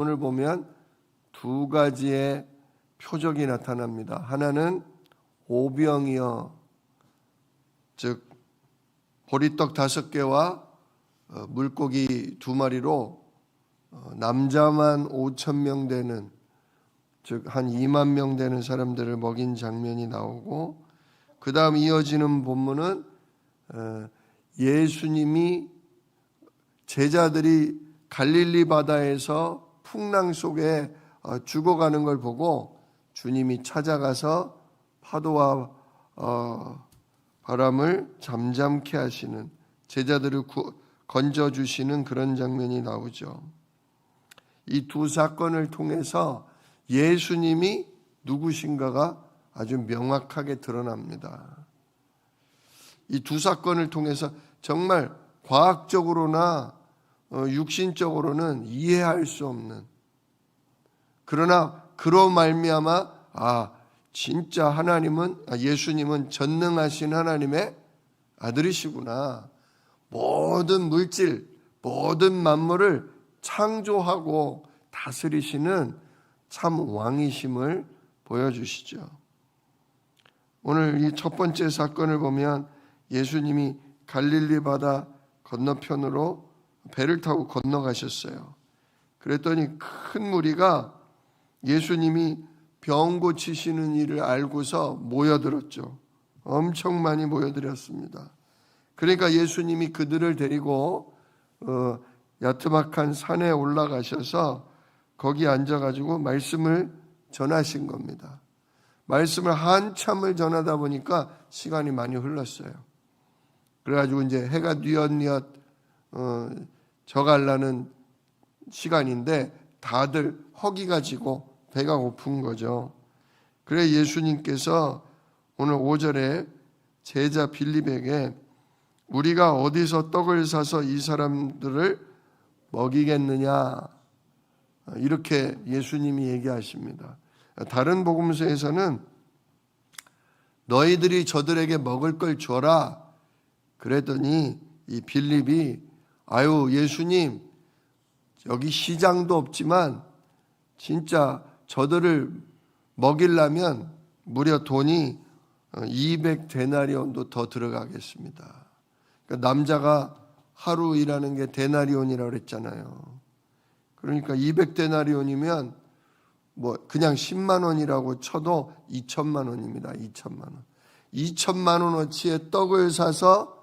오늘 보면 두 가지의 표적이 나타납니다. 하나는 오병이어, 즉 보리떡 5개와 물고기 2마리로 남자만 5,000명 되는, 즉 한 2만 명 되는 사람들을 먹인 장면이 나오고, 그 다음 이어지는 본문은 예수님이 제자들이 갈릴리 바다에서 풍랑 속에 죽어가는 걸 보고 주님이 찾아가서 파도와 바람을 잠잠케 하시는, 제자들을 건져주시는 그런 장면이 나오죠. 이 두 사건을 통해서 예수님이 누구신가가 아주 명확하게 드러납니다. 이 두 사건을 통해서 정말 과학적으로나 육신적으로는 이해할 수 없는, 그러나 그로 말미암아 진짜 하나님은, 예수님은 전능하신 하나님의 아들이시구나, 모든 물질, 모든 만물을 창조하고 다스리시는 참 왕이심을 보여주시죠. 오늘 이 첫 번째 사건을 보면 예수님이 갈릴리 바다 건너편으로 배를 타고 건너가셨어요. 그랬더니 큰 무리가 예수님이 병 고치시는 일을 알고서 모여들었죠. 엄청 많이 모여들었습니다. 그러니까 예수님이 그들을 데리고 야트막한 산에 올라가셔서 거기 앉아가지고 말씀을 전하신 겁니다. 말씀을 한참을 전하다 보니까 시간이 많이 흘렀어요. 그래가지고 이제 해가 뉘엿뉘엿 져가려는 시간인데 다들 허기가 지고 배가 고픈 거죠. 그래 예수님께서 오늘 5절에 제자 빌립에게 우리가 어디서 떡을 사서 이 사람들을 먹이겠느냐, 이렇게 예수님이 얘기하십니다. 다른 복음서에서는 너희들이 저들에게 먹을 걸 줘라 그랬더니 이 빌립이 예수님, 여기 시장도 없지만 진짜 저들을 먹이려면 무려 돈이 200데나리온도 더 들어가겠습니다. 그러니까 남자가 하루 일하는 게 데나리온이라고 그랬잖아요. 그러니까 200데나리온이면 그냥 10만 원이라고 쳐도 2천만 원입니다. 2천만 원. 2천만 원어치의 떡을 사서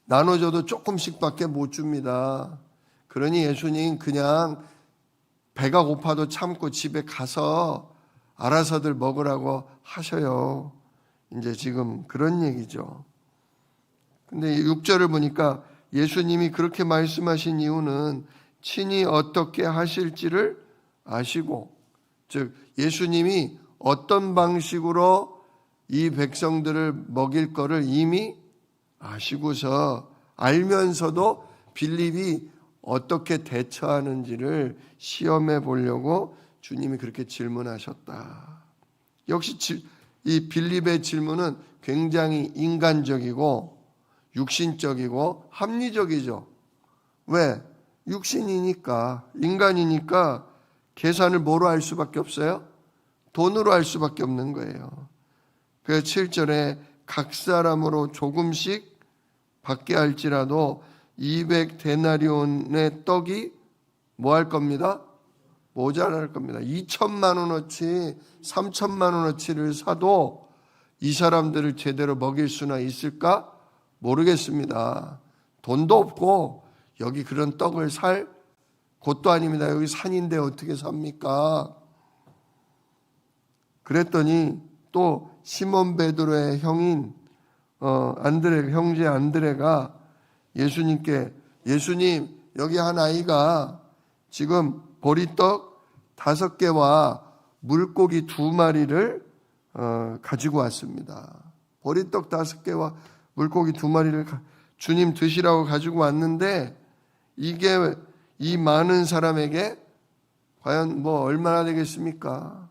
나눠줘도 조금씩밖에 못 줍니다. 그러니 예수님 그냥 배가 고파도 참고 집에 가서 알아서들 먹으라고 하셔요. 이제 지금 그런 얘기죠. 근데 6절을 보니까 예수님이 그렇게 말씀하신 이유는 친히 어떻게 하실지를 아시고, 즉 예수님이 어떤 방식으로 이 백성들을 먹일 거를 이미 아시고서 알면서도 빌립이 어떻게 대처하는지를 시험해 보려고 주님이 그렇게 질문하셨다. 역시 이 빌립의 질문은 굉장히 인간적이고 육신적이고 합리적이죠. 왜? 육신이니까, 인간이니까 계산을 뭐로 할 수밖에 없어요? 돈으로 할 수밖에 없는 거예요. 그래서 7절에 각 사람으로 조금씩 받게 할지라도 200데나리온의 떡이 뭐 할 겁니다? 모자랄 겁니다. 2천만 원어치, 3천만 원어치를 사도 이 사람들을 제대로 먹일 수나 있을까? 모르겠습니다. 돈도 없고 여기 그런 떡을 살 곳도 아닙니다. 여기 산인데 어떻게 삽니까? 그랬더니 또 시몬 베드로의 형인 형제 안드레가 예수님께, 예수님 여기 한 아이가 지금 보리떡 5개와 물고기 2마리를 가지고 왔습니다. 보리떡 5개와 물고기 2마리를 주님 드시라고 가지고 왔는데 이게 이 많은 사람에게 과연 얼마나 되겠습니까?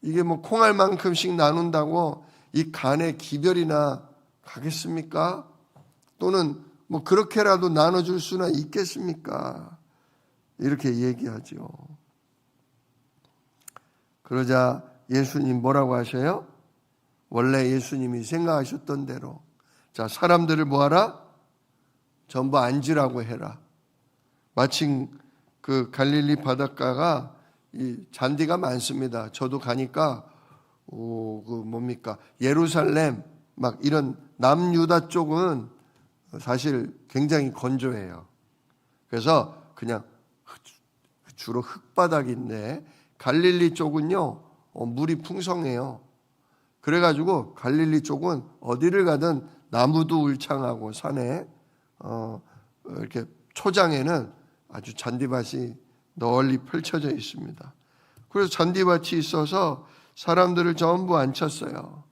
이게 콩알만큼씩 나눈다고 이 간의 기별이나 가겠습니까? 또는 그렇게라도 나눠줄 수나 있겠습니까? 이렇게 얘기하죠. 그러자 예수님 뭐라고 하셔요? 원래 예수님이 생각하셨던 대로, 자, 사람들을 뭐하라? 전부 앉으라고 해라. 마침 그 갈릴리 바닷가가 이 잔디가 많습니다. 저도 가니까 예루살렘 막 이런 남유다 쪽은 사실 굉장히 건조해요. 그래서 그냥 주로 흙바닥인데 갈릴리 쪽은요 물이 풍성해요. 그래가지고 갈릴리 쪽은 어디를 가든 나무도 울창하고 산에 이렇게 초장에는 아주 잔디밭이 널리 펼쳐져 있습니다. 그래서 잔디밭이 있어서 사람들을 전부 앉혔어요.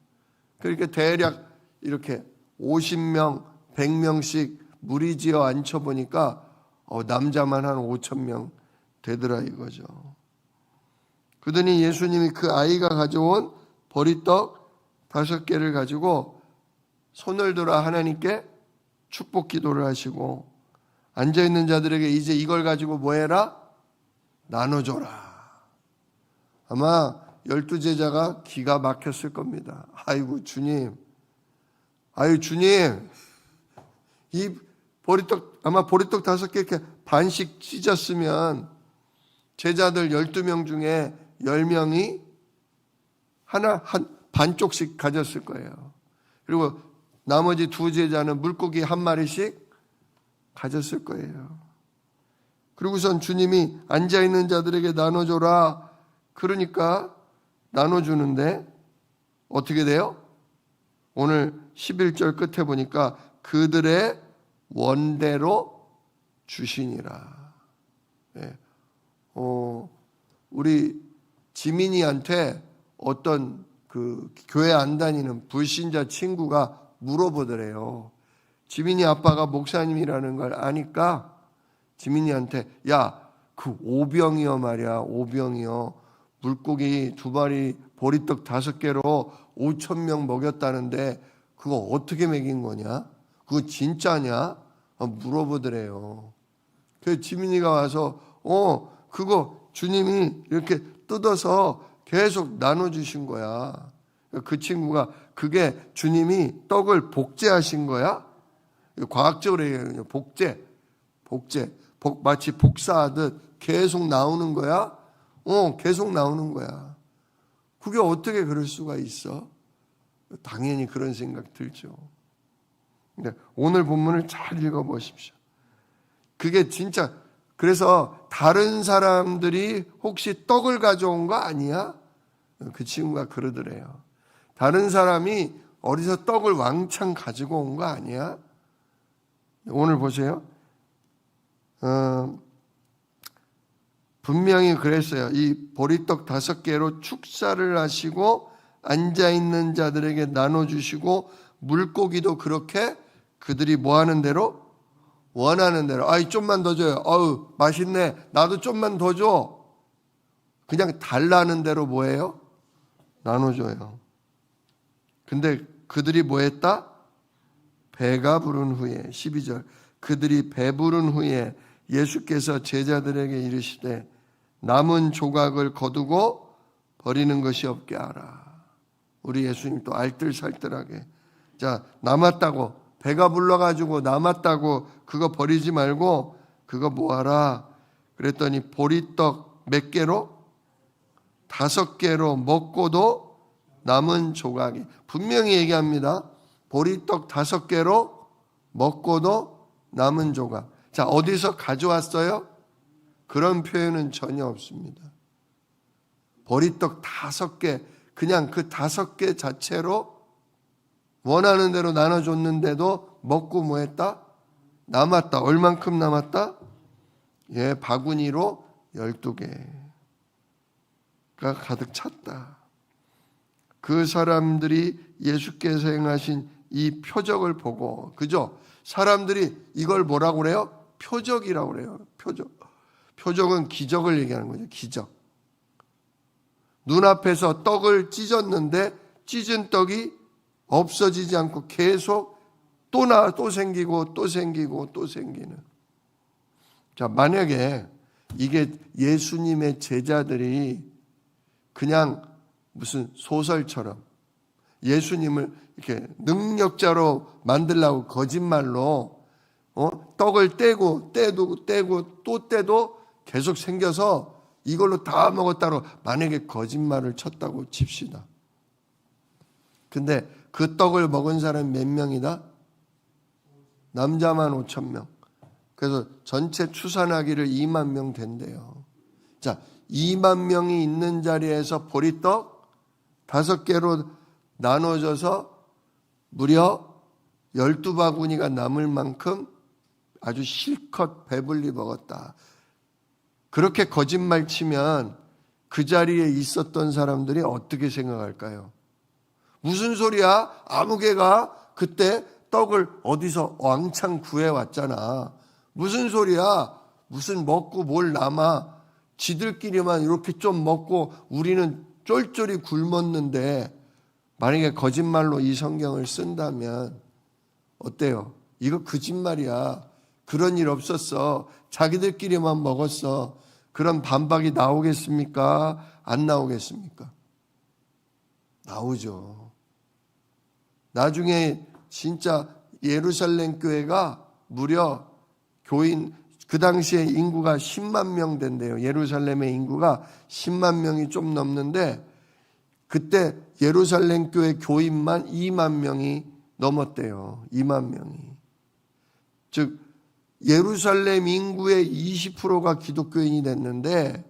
그렇게 대략 이렇게 50명, 100명씩 무리지어 앉혀보니까 남자만 한 5,000명 되더라 이거죠. 그러더니 예수님이 그 아이가 가져온 보리떡 5개를 가지고 손을 들어 하나님께 축복 기도를 하시고 앉아있는 자들에게 이제 이걸 가지고 뭐 해라? 나눠줘라. 아마 12제자가 기가 막혔을 겁니다. 아이고 주님, 이 보리떡 아마 보리떡 5개 이렇게 반씩 찢었으면 제자들 12명 중에 10명이 한 반쪽씩 가졌을 거예요. 그리고 나머지 2제자는 물고기 1마리씩 가졌을 거예요. 그리고선 주님이 앉아있는 자들에게 나눠줘라. 그러니까 나눠주는데 어떻게 돼요? 오늘 11절 끝에 보니까 그들의 원대로 주시니라. 네. 우리 지민이한테 어떤 그 교회 안 다니는 불신자 친구가 물어보더래요. 지민이 아빠가 목사님이라는 걸 아니까 지민이한테 야, 그 오병이어 말이야. 오병이어 물고기 2마리 보리떡 5개로 5,000명 먹였다는데 그거 어떻게 먹인 거냐? 그거 진짜냐? 물어보더래요. 그래서 지민이가 와서 그거 주님이 이렇게 뜯어서 계속 나눠주신 거야. 그 친구가 그게 주님이 떡을 복제하신 거야? 과학적으로 얘기하는 복제. 마치 복사하듯 계속 나오는 거야? 계속 나오는 거야. 그게 어떻게 그럴 수가 있어? 당연히 그런 생각 들죠. 근데 오늘 본문을 잘 읽어보십시오. 그게 진짜, 그래서 다른 사람들이 혹시 떡을 가져온 거 아니야? 그 친구가 그러더래요. 다른 사람이 어디서 떡을 왕창 가지고 온 거 아니야? 오늘 보세요. 분명히 그랬어요. 이 보리떡 5개로 축사를 하시고 앉아있는 자들에게 나눠주시고 물고기도 그렇게 그들이 뭐 하는 대로? 원하는 대로. 아이 좀만 더 줘요. 어우 맛있네. 나도 좀만 더 줘. 그냥 달라는 대로 뭐예요? 나눠줘요. 근데 그들이 뭐 했다? 배가 부른 후에 12절 그들이 배부른 후에 예수께서 제자들에게 이르시되 남은 조각을 거두고 버리는 것이 없게 하라. 우리 예수님 또 알뜰살뜰하게 자 남았다고 배가 불러가지고 남았다고 그거 버리지 말고 그거 뭐하라. 그랬더니 보리떡 몇 개로? 5개로 먹고도 남은 조각이 분명히 얘기합니다. 보리떡 5개로 먹고도 남은 조각. 자, 어디서 가져왔어요? 그런 표현은 전혀 없습니다. 보리떡 5개, 그냥 그 5개 자체로 원하는 대로 나눠줬는데도 먹고 뭐 했다? 남았다. 얼만큼 남았다? 바구니로 12개가 가득 찼다. 그 사람들이 예수께서 행하신 이 표적을 보고, 그죠? 사람들이 이걸 뭐라고 그래요? 표적이라고 그래요. 표적은 기적을 얘기하는 거죠. 기적. 눈앞에서 떡을 찢었는데 찢은 떡이 없어지지 않고 계속 또 생기고 또 생기는. 자, 만약에 이게 예수님의 제자들이 그냥 무슨 소설처럼 예수님을 이렇게 능력자로 만들려고 거짓말로 떡을 떼고 또 떼도 계속 생겨서 이걸로 다 먹었다고 만약에 거짓말을 쳤다고 칩시다. 근데 그 떡을 먹은 사람이 몇 명이다? 남자만 5,000명. 그래서 전체 추산하기를 2만 명 된대요. 자, 2만 명이 있는 자리에서 보리떡 5개로 나눠져서 무려 12바구니가 남을 만큼 아주 실컷 배불리 먹었다. 그렇게 거짓말 치면 그 자리에 있었던 사람들이 어떻게 생각할까요? 무슨 소리야? 아무개가 그때 떡을 어디서 왕창 구해왔잖아. 무슨 소리야? 무슨 먹고 뭘 남아? 지들끼리만 이렇게 좀 먹고 우리는 쫄쫄이 굶었는데 만약에 거짓말로 이 성경을 쓴다면 어때요? 이거 거짓말이야. 그런 일 없었어. 자기들끼리만 먹었어. 그런 반박이 나오겠습니까? 안 나오겠습니까? 나오죠. 나중에 진짜 예루살렘 교회가 무려 교인 그 당시에 인구가 10만 명 된대요. 예루살렘의 인구가 10만 명이 좀 넘는데 그때 예루살렘 교회 교인만 2만 명이 넘었대요. 2만 명이. 즉 예루살렘 인구의 20%가 기독교인이 됐는데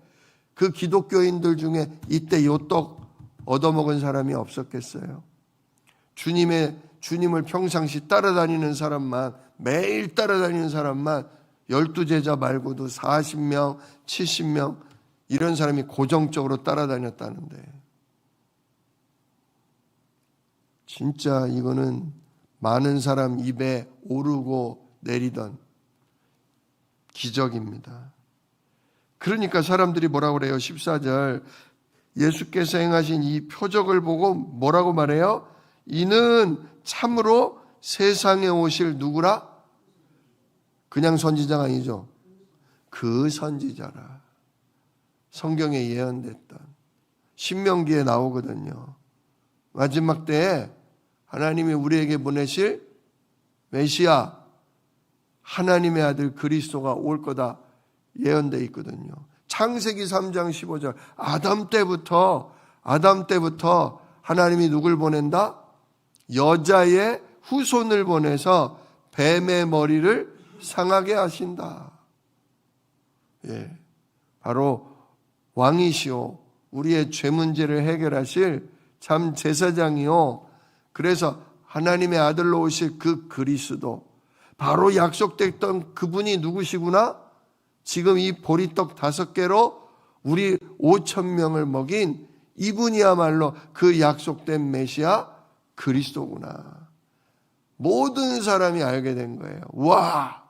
그 기독교인들 중에 이때 요 떡 얻어먹은 사람이 없었겠어요? 주님을 평상시 따라다니는 사람만, 매일 따라다니는 사람만 12제자 말고도 40명, 70명 이런 사람이 고정적으로 따라다녔다는데 진짜 이거는 많은 사람 입에 오르고 내리던 기적입니다. 그러니까 사람들이 뭐라고 그래요? 14절 예수께서 행하신 이 표적을 보고 뭐라고 말해요? 이는 참으로 세상에 오실 누구라? 그냥 선지자가 아니죠. 그 선지자라. 성경에 예언됐던 신명기에 나오거든요. 마지막 때에 하나님이 우리에게 보내실 메시아 하나님의 아들 그리스도가 올 거다 예언되어 있거든요. 창세기 3장 15절 아담 때부터 하나님이 누굴 보낸다? 여자의 후손을 보내서 뱀의 머리를 상하게 하신다. 예, 바로 왕이시오. 우리의 죄 문제를 해결하실 참 제사장이요. 그래서 하나님의 아들로 오실 그 그리스도 바로 약속됐던 그분이 누구시구나? 지금 이 보리떡 5개로 우리 5,000명을 먹인 이분이야말로 그 약속된 메시아 그리스도구나. 모든 사람이 알게 된 거예요. 와,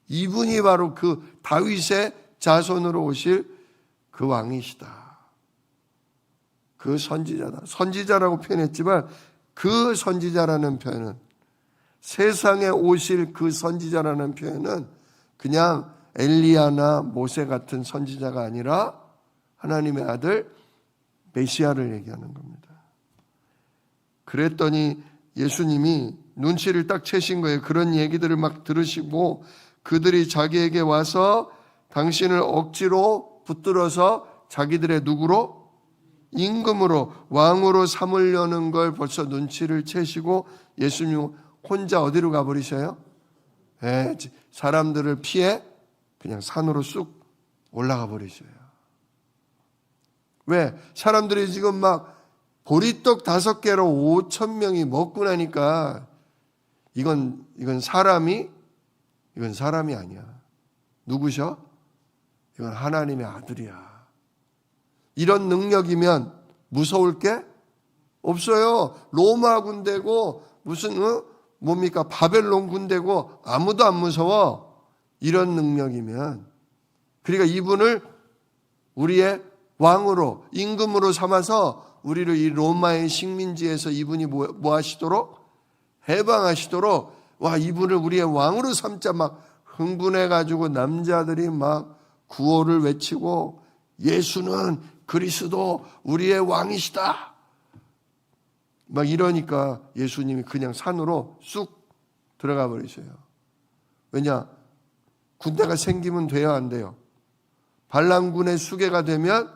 이분이 바로 그 다윗의 자손으로 오실 그 왕이시다. 그 선지자다. 선지자라고 표현했지만 그 선지자라는 표현은 세상에 오실 그 선지자라는 표현은 그냥 엘리야나 모세 같은 선지자가 아니라 하나님의 아들 메시아를 얘기하는 겁니다. 그랬더니 예수님이 눈치를 딱 채신 거예요. 그런 얘기들을 막 들으시고 그들이 자기에게 와서 당신을 억지로 붙들어서 자기들의 누구로? 임금으로 왕으로 삼으려는 걸 벌써 눈치를 채시고 예수님 혼자 어디로 가버리셔요? 사람들을 피해 그냥 산으로 쑥 올라가 버리셔요. 왜? 사람들이 지금 막 보리떡 5개로 5,000명이 먹고 나니까 이건 사람이 아니야. 누구셔? 이건 하나님의 아들이야. 이런 능력이면 무서울 게 없어요. 로마 군대고 무슨 뭡니까? 바벨론 군대고 아무도 안 무서워. 이런 능력이면. 그러니까 이분을 우리의 왕으로 임금으로 삼아서 우리를 이 로마의 식민지에서 이분이 뭐 하시도록? 해방하시도록 와 이분을 우리의 왕으로 삼자 막 흥분해가지고 남자들이 막 구호를 외치고 예수는 그리스도 우리의 왕이시다 막 이러니까 예수님이 그냥 산으로 쑥 들어가 버리셔요. 왜냐? 군대가 생기면 돼요, 안 돼요? 반란군의 수괴가 되면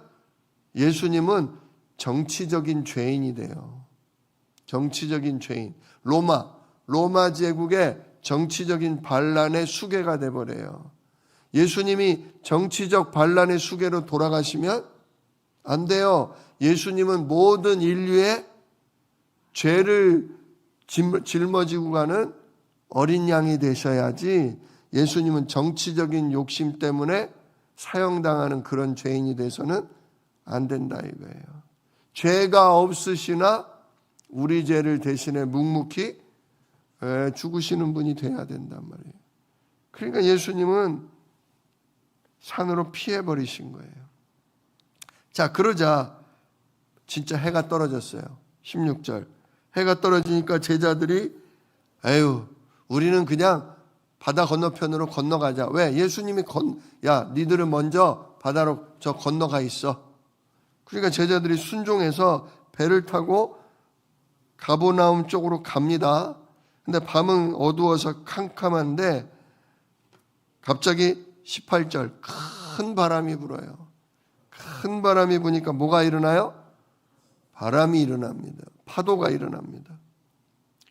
예수님은 정치적인 죄인이 돼요. 정치적인 죄인. 로마 제국의 정치적인 반란의 수괴가 돼버려요. 예수님이 정치적 반란의 수괴로 돌아가시면 안 돼요. 예수님은 모든 인류의 죄를 짊어지고 가는 어린 양이 되셔야지 예수님은 정치적인 욕심 때문에 사형당하는 그런 죄인이 돼서는 안 된다 이거예요. 죄가 없으시나 우리 죄를 대신에 묵묵히 죽으시는 분이 돼야 된단 말이에요. 그러니까 예수님은 산으로 피해버리신 거예요. 자, 그러자 진짜 해가 떨어졌어요. 16절. 해가 떨어지니까 제자들이 에휴, 우리는 그냥 바다 건너편으로 건너가자. 왜? 예수님이 야, 니들은 먼저 바다로 저 건너가 있어. 그러니까 제자들이 순종해서 배를 타고 가버나움 쪽으로 갑니다. 근데 밤은 어두워서 캄캄한데 갑자기 18절 큰 바람이 불어요. 큰 바람이 부니까 뭐가 일어나요? 바람이 일어납니다. 파도가 일어납니다.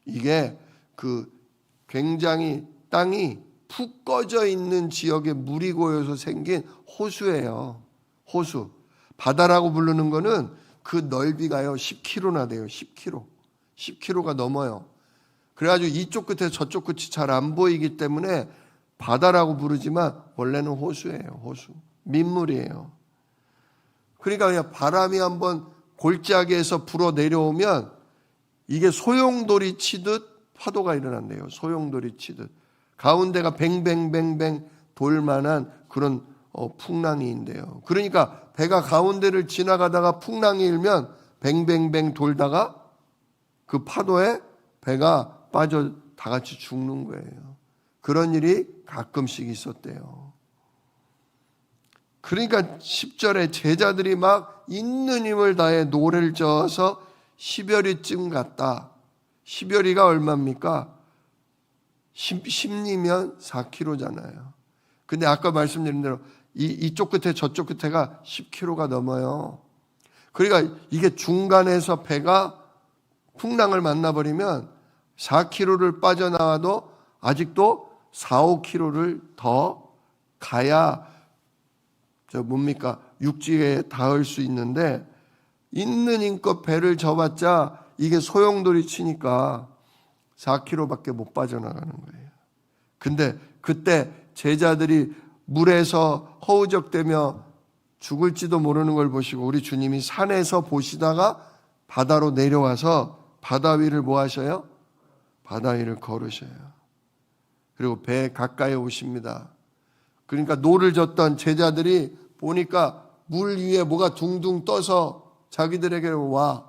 이게 그 굉장히 땅이 푹 꺼져 있는 지역에 물이 고여서 생긴 호수예요. 호수. 바다라고 부르는 거는 그 넓이가요 10km나 돼요. 10km. 10km가 넘어요. 그래가지고 이쪽 끝에 저쪽 끝이 잘 안 보이기 때문에 바다라고 부르지만 원래는 호수예요. 호수. 민물이에요. 그러니까 그냥 바람이 한번 골짜기에서 불어 내려오면 이게 소용돌이 치듯 파도가 일어난대요. 소용돌이 치듯. 가운데가 뱅뱅뱅뱅 돌만한 그런 풍랑이 있는데요. 그러니까 배가 가운데를 지나가다가 풍랑이 일면 뱅뱅뱅 돌다가 그 파도에 배가 빠져 다 같이 죽는 거예요. 그런 일이 가끔씩 있었대요. 그러니까 10절에 제자들이 막 있는 힘을 다해 노래를 저어서 10여리쯤 갔다. 10여리가 얼마입니까? 10리면 4km잖아요. 근데 아까 말씀드린 대로 이쪽 끝에 저쪽 끝에가 10km가 넘어요. 그러니까 이게 중간에서 배가 풍랑을 만나버리면 4km를 빠져나와도 아직도 4, 5km를 더 가야 육지에 닿을 수 있는데 있는 힘껏 배를 접었자 이게 소용돌이 치니까 4km밖에 못 빠져나가는 거예요. 근데 그때 제자들이 물에서 허우적대며 죽을지도 모르는 걸 보시고 우리 주님이 산에서 보시다가 바다로 내려와서 바다 위를 뭐 하셔요? 바다 위를 걸으셔요. 그리고 배 가까이 오십니다. 그러니까 노를 젓던 제자들이 보니까 물 위에 뭐가 둥둥 떠서 자기들에게 와.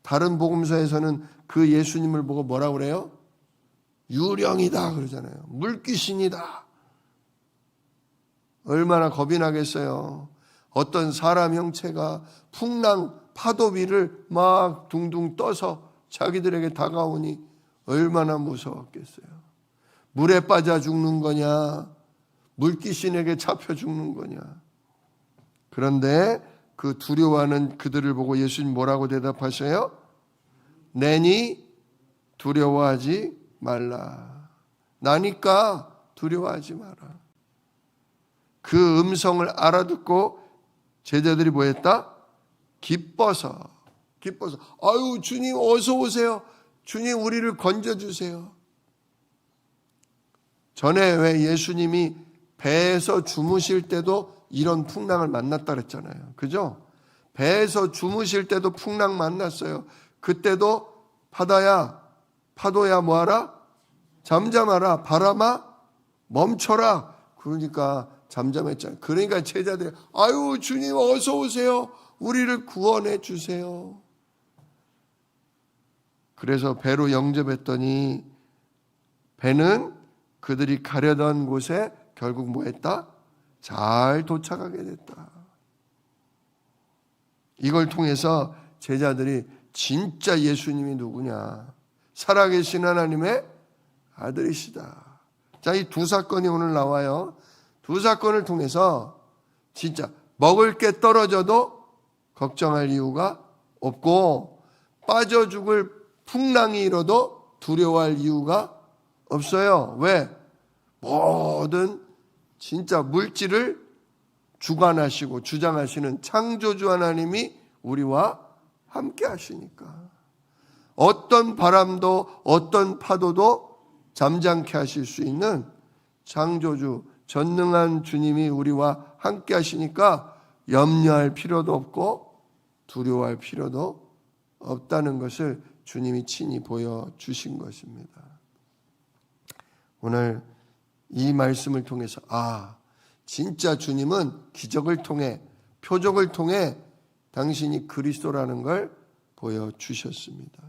다른 복음서에서는 그 예수님을 보고 뭐라고 그래요? 유령이다 그러잖아요. 물귀신이다. 얼마나 겁이 나겠어요. 어떤 사람 형체가 풍랑 파도 위를 막 둥둥 떠서 자기들에게 다가오니 얼마나 무서웠겠어요. 물에 빠져 죽는 거냐, 물귀신에게 잡혀 죽는 거냐. 그런데 그 두려워하는 그들을 보고 예수님 뭐라고 대답하셔요? 내니 두려워하지 말라. 나니까 두려워하지 마라. 그 음성을 알아듣고 제자들이 뭐 했다? 기뻐서 아유 주님 어서 오세요. 주님 우리를 건져주세요. 전에 왜 예수님이 배에서 주무실 때도 이런 풍랑을 만났다 그랬잖아요. 그죠? 배에서 주무실 때도 풍랑 만났어요. 그때도 파도야 뭐하라? 잠잠하라. 바람아 멈춰라. 그러니까 잠잠했잖아요. 그러니까 제자들이 아유 주님 어서 오세요. 우리를 구원해 주세요. 그래서 배로 영접했더니 배는 그들이 가려던 곳에 결국 뭐 했다? 잘 도착하게 됐다. 이걸 통해서 제자들이 진짜 예수님이 누구냐, 살아계신 하나님의 아들이시다. 자, 이 두 사건이 오늘 나와요. 두 사건을 통해서 진짜 먹을 게 떨어져도 걱정할 이유가 없고, 빠져 죽을 풍랑이 일어도 두려워할 이유가 없어요. 왜? 모든 진짜 물질을 주관하시고 주장하시는 창조주 하나님이 우리와 함께 하시니까. 어떤 바람도 어떤 파도도 잠잠케 하실 수 있는 창조주 전능한 주님이 우리와 함께 하시니까 염려할 필요도 없고 두려워할 필요도 없다는 것을 주님이 친히 보여주신 것입니다. 오늘 이 말씀을 통해서 진짜 주님은 기적을 통해, 표적을 통해 당신이 그리스도라는 걸 보여주셨습니다.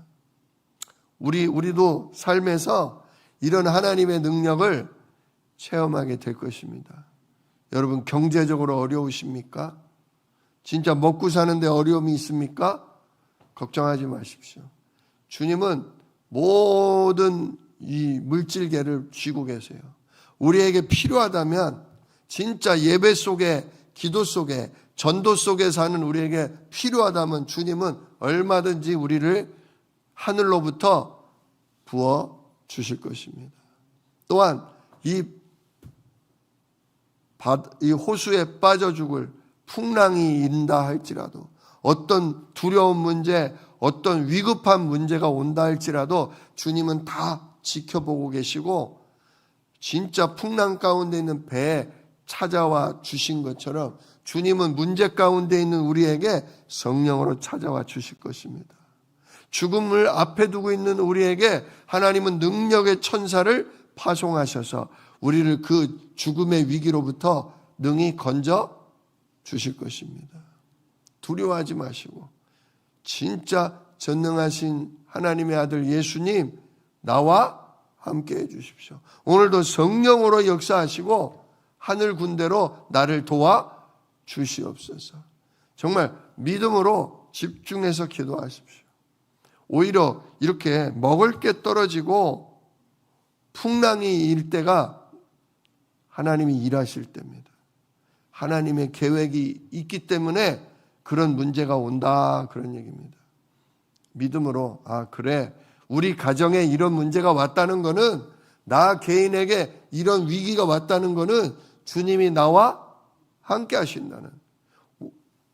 우리도 삶에서 이런 하나님의 능력을 체험하게 될 것입니다. 여러분, 경제적으로 어려우십니까? 진짜 먹고 사는데 어려움이 있습니까? 걱정하지 마십시오. 주님은 모든 이 물질계를 쥐고 계세요. 우리에게 필요하다면, 진짜 예배 속에, 기도 속에, 전도 속에 사는 우리에게 필요하다면 주님은 얼마든지 우리를 하늘로부터 부어 주실 것입니다. 또한 이 호수에 빠져 죽을 풍랑이 인다 할지라도, 어떤 두려운 문제, 어떤 위급한 문제가 온다 할지라도 주님은 다 지켜보고 계시고, 진짜 풍랑 가운데 있는 배에 찾아와 주신 것처럼 주님은 문제 가운데 있는 우리에게 성령으로 찾아와 주실 것입니다. 죽음을 앞에 두고 있는 우리에게 하나님은 능력의 천사를 파송하셔서 우리를 그 죽음의 위기로부터 능히 건져 주실 것입니다. 두려워하지 마시고, 진짜 전능하신 하나님의 아들 예수님, 나와 함께 해 주십시오. 오늘도 성령으로 역사하시고 하늘 군대로 나를 도와 주시옵소서. 정말 믿음으로 집중해서 기도하십시오. 오히려 이렇게 먹을 게 떨어지고 풍랑이 일 때가 하나님이 일하실 때입니다. 하나님의 계획이 있기 때문에 그런 문제가 온다, 그런 얘기입니다. 믿음으로 그래, 우리 가정에 이런 문제가 왔다는 것은, 나 개인에게 이런 위기가 왔다는 것은 주님이 나와 함께 하신다는,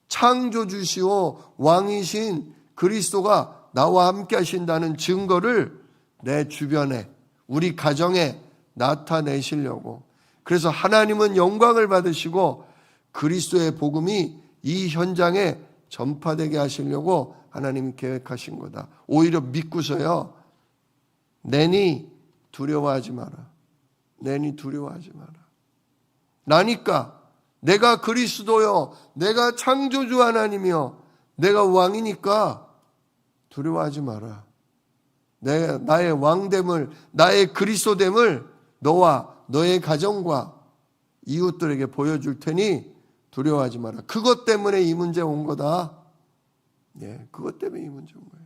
창조주시오 왕이신 그리스도가 나와 함께 하신다는 증거를 내 주변에, 우리 가정에 나타내시려고, 그래서 하나님은 영광을 받으시고 그리스도의 복음이 이 현장에 전파되게 하시려고 하나님이 계획하신 거다. 오히려 믿고서요, 내니 두려워하지 마라. 내니 두려워하지 마라. 나니까, 내가 그리스도요, 내가 창조주 하나님이요, 내가 왕이니까 두려워하지 마라. 나의 왕됨을, 나의 그리스도됨을 너와 너의 가정과 이웃들에게 보여줄 테니 두려워하지 마라. 그것 때문에 이 문제 온 거다. 그것 때문에 이 문제 온 거예요.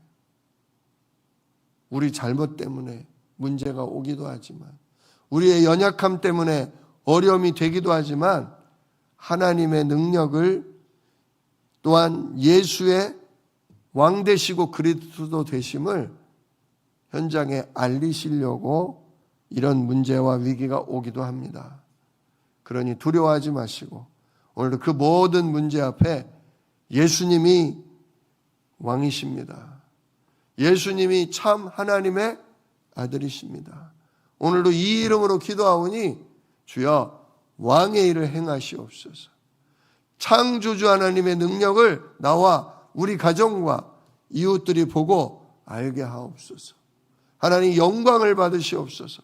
우리 잘못 때문에 문제가 오기도 하지만, 우리의 연약함 때문에 어려움이 되기도 하지만, 하나님의 능력을, 또한 예수의 왕 되시고 그리스도 되심을 현장에 알리시려고 이런 문제와 위기가 오기도 합니다. 그러니 두려워하지 마시고, 오늘도 그 모든 문제 앞에 예수님이 왕이십니다. 예수님이 참 하나님의 아들이십니다. 오늘도 이 이름으로 기도하오니 주여 왕의 일을 행하시옵소서. 창조주 하나님의 능력을 나와 우리 가정과 이웃들이 보고 알게 하옵소서. 하나님 영광을 받으시옵소서.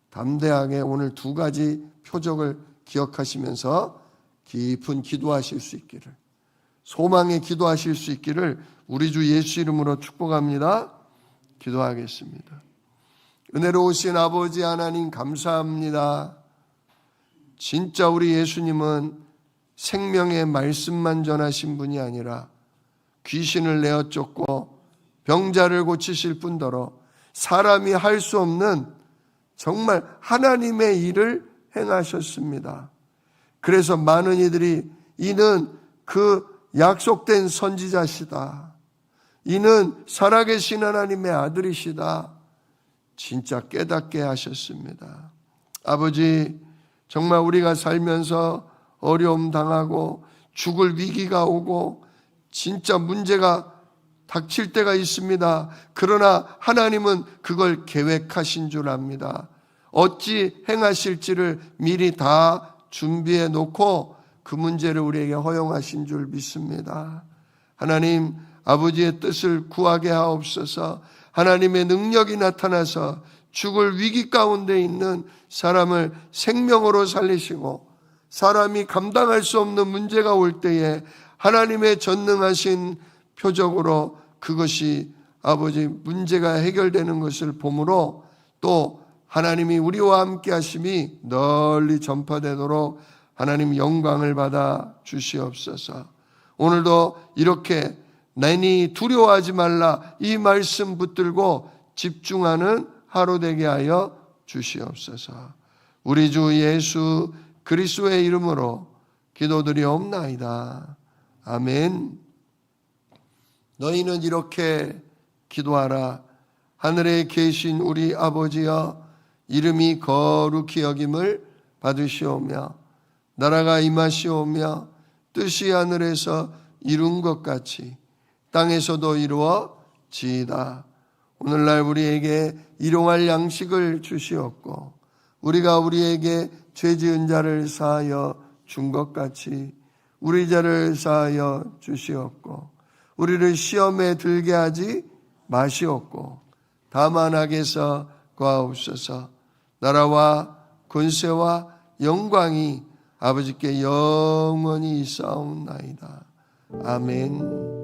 담대하게 오늘 두 가지 표적을 기억하시면서 깊은 기도하실 수 있기를, 소망의 기도하실 수 있기를 우리 주 예수 이름으로 축복합니다. 기도하겠습니다. 은혜로우신 아버지 하나님 감사합니다. 진짜 우리 예수님은 생명의 말씀만 전하신 분이 아니라 귀신을 내어 쫓고 병자를 고치실 뿐더러 사람이 할 수 없는 정말 하나님의 일을 행하셨습니다. 그래서 많은 이들이 이는 그 약속된 선지자시다, 이는 살아계신 하나님의 아들이시다, 진짜 깨닫게 하셨습니다. 아버지, 정말 우리가 살면서 어려움 당하고 죽을 위기가 오고 진짜 문제가 닥칠 때가 있습니다. 그러나 하나님은 그걸 계획하신 줄 압니다. 어찌 행하실지를 미리 다 준비해 놓고 그 문제를 우리에게 허용하신 줄 믿습니다. 하나님, 아버지의 뜻을 구하게 하옵소서. 하나님의 능력이 나타나서 죽을 위기 가운데 있는 사람을 생명으로 살리시고, 사람이 감당할 수 없는 문제가 올 때에 하나님의 전능하신 표적으로 그것이 아버지 문제가 해결되는 것을 보므로 또 하나님이 우리와 함께 하심이 널리 전파되도록 하나님 영광을 받아 주시옵소서. 오늘도 이렇게 내니 두려워하지 말라 이 말씀 붙들고 집중하는 하루 되게 하여 주시옵소서. 우리 주 예수 그리스도의 이름으로 기도드리옵나이다. 아멘. 너희는 이렇게 기도하라. 하늘에 계신 우리 아버지여, 이름이 거룩히 여김을 받으시오며 나라가 임하시오며 뜻이 하늘에서 이룬 것 같이 땅에서도 이루어지이다. 오늘날 우리에게 일용할 양식을 주시옵고 우리가 우리에게 죄 지은 자를 사하여 준 것 같이 우리 죄를 사하여 주시옵고 우리를 시험에 들게 하지 마시옵고 다만 악에서 구하옵소서. 나라와 권세와 영광이 아버지께 영원히 있사옵나이다. 아멘.